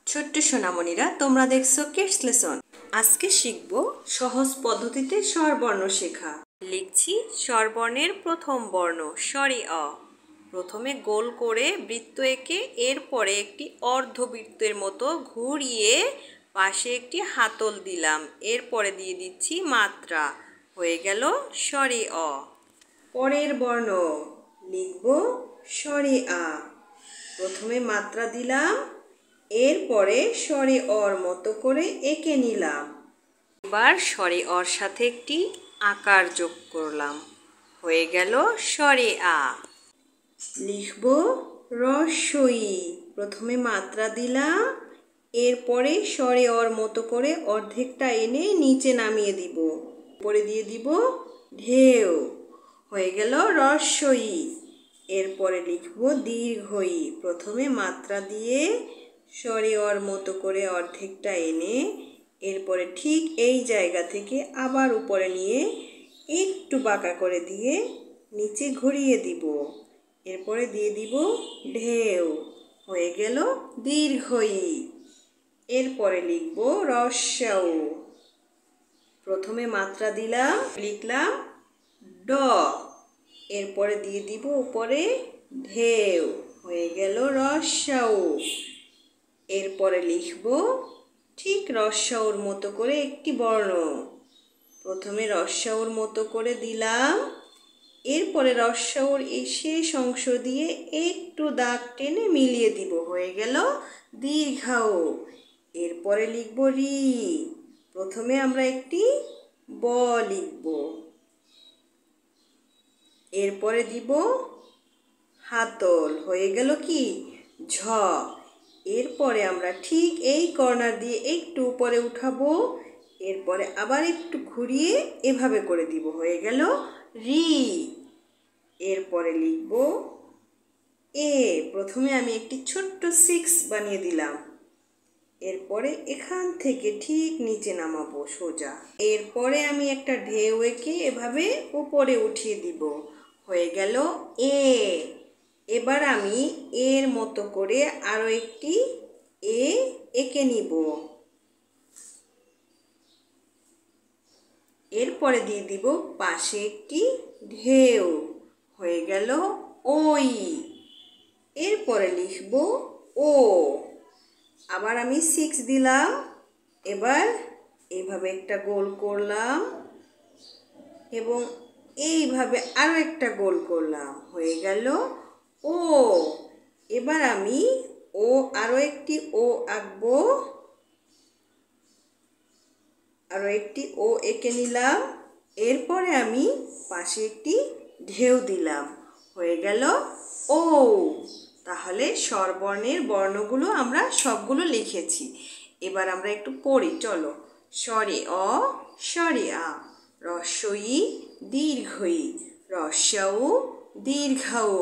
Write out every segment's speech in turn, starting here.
ছোট্ট সোনামণিরা, তোমরা দেখছো কিডস লেসন। আজকে শিখব সহজ পদ্ধতিতে স্বরবর্ণ শেখা। লিখছি স্বরবর্ণের প্রথম বর্ণ স্বরে অ। প্রথমে গোল করে বৃত্ত এঁকে এরপরে একটি অর্ধবৃত্তের মতো ঘুরিয়ে পাশে একটি হাতল দিলাম। এরপরে দিয়ে দিচ্ছি মাত্রা। হয়ে গেল স্বরে অ। পরের বর্ণ লিখব স্বরে আ। প্রথমে মাত্রা দিলাম, এরপরে স্বরে অর মতো করে এঁকে নিলাম। এবার স্বরে অর সাথে একটি আকার যোগ করলাম। হয়ে গেল স্বরে আ। লিখব রস্বই। প্রথমে মাত্রা দিলাম, এরপরে স্বরে অর মতো করে অর্ধেকটা এনে নিচে নামিয়ে দিব। উপরে দিয়ে দিব ঢেউ। হয়ে গেল রস্বই। এরপরে লিখব দীর্ঘই। প্রথমে মাত্রা দিয়ে স্বরে অর মতো করে অর্ধেকটা এনে এরপরে ঠিক এই জায়গা থেকে আবার উপরে নিয়ে একটু বাঁকা করে দিয়ে নিচে ঘুরিয়ে দিব। এরপরে দিয়ে দিব ঢেউ। হয়ে গেল দীর্ঘই। এরপরে লিখব রস্যাউ। প্রথমে মাত্রা দিলাম, লিখলাম ড। এরপরে দিয়ে দিব উপরে ঢেউ। হয়ে গেল রস্যাউ। এরপরে লিখব ঠিক রস্যাউর মতো করে একটি বর্ণ। প্রথমে রস্যাউর মতো করে দিলাম, এরপরে রস্যাউর এই শেষ অংশ দিয়ে একটু দাগ টেনে মিলিয়ে দিব। হয়ে গেল দীর্ঘাউ। এরপরে লিখব রি। প্রথমে আমরা একটি ব লিখব, এরপরে দিব হাতল। হয়ে গেল কি ঝ। এরপরে আমরা ঠিক এই কর্নার দিয়ে একটু উপরে উঠাবো, এরপরে আবার একটু ঘুরিয়ে এভাবে করে দিব। হয়ে গেল রি। এরপরে লিখব এ। প্রথমে আমি একটি ছোট্ট 6 বানিয়ে দিলাম, এরপরে এখান থেকে ঠিক নিচে নামাবো সোজা। এরপরে আমি একটা ঢেউ এঁকে এভাবে উপরে উঠিয়ে দিব। হয়ে গেল এ। এবার আমি এর মতো করে আরো একটি এ এঁকে নিব। এরপরে দিয়ে দিব পাশে একটি ঢেউ। হয়ে গেল ওই। এরপরে লিখব ও। আবার আমি 6 দিলাম, এবার এইভাবে একটা গোল করলাম এবং এইভাবে আরো একটা গোল করলাম। হয়ে গেল ও। এবার আমি ও আরো একটি ও আঁকবো। আরো একটি ও এঁকে নিলাম, এরপরে আমি পাশে একটি ঢেউ দিলাম। হয়ে গেল ও। তাহলে স্বরবর্ণের বর্ণগুলো আমরা সবগুলো লিখেছি। এবার আমরা একটু পড়ি, চলো। স্বরে অ, স্বরে আ, রস্বই দীর্ঘই, রস্যাউ দীর্ঘাউ,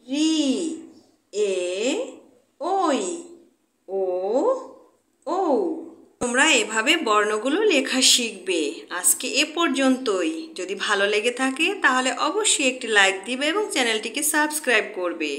রি এ ওই, ও ও। তোমরা এভাবে বর্ণগুলো লেখা শিখবে। আজকে এ পর্যন্তই। যদি ভালো লেগে থাকে তাহলে অবশ্যই একটি লাইক দিবে এবং চ্যানেলটিকে সাবস্ক্রাইব করবে।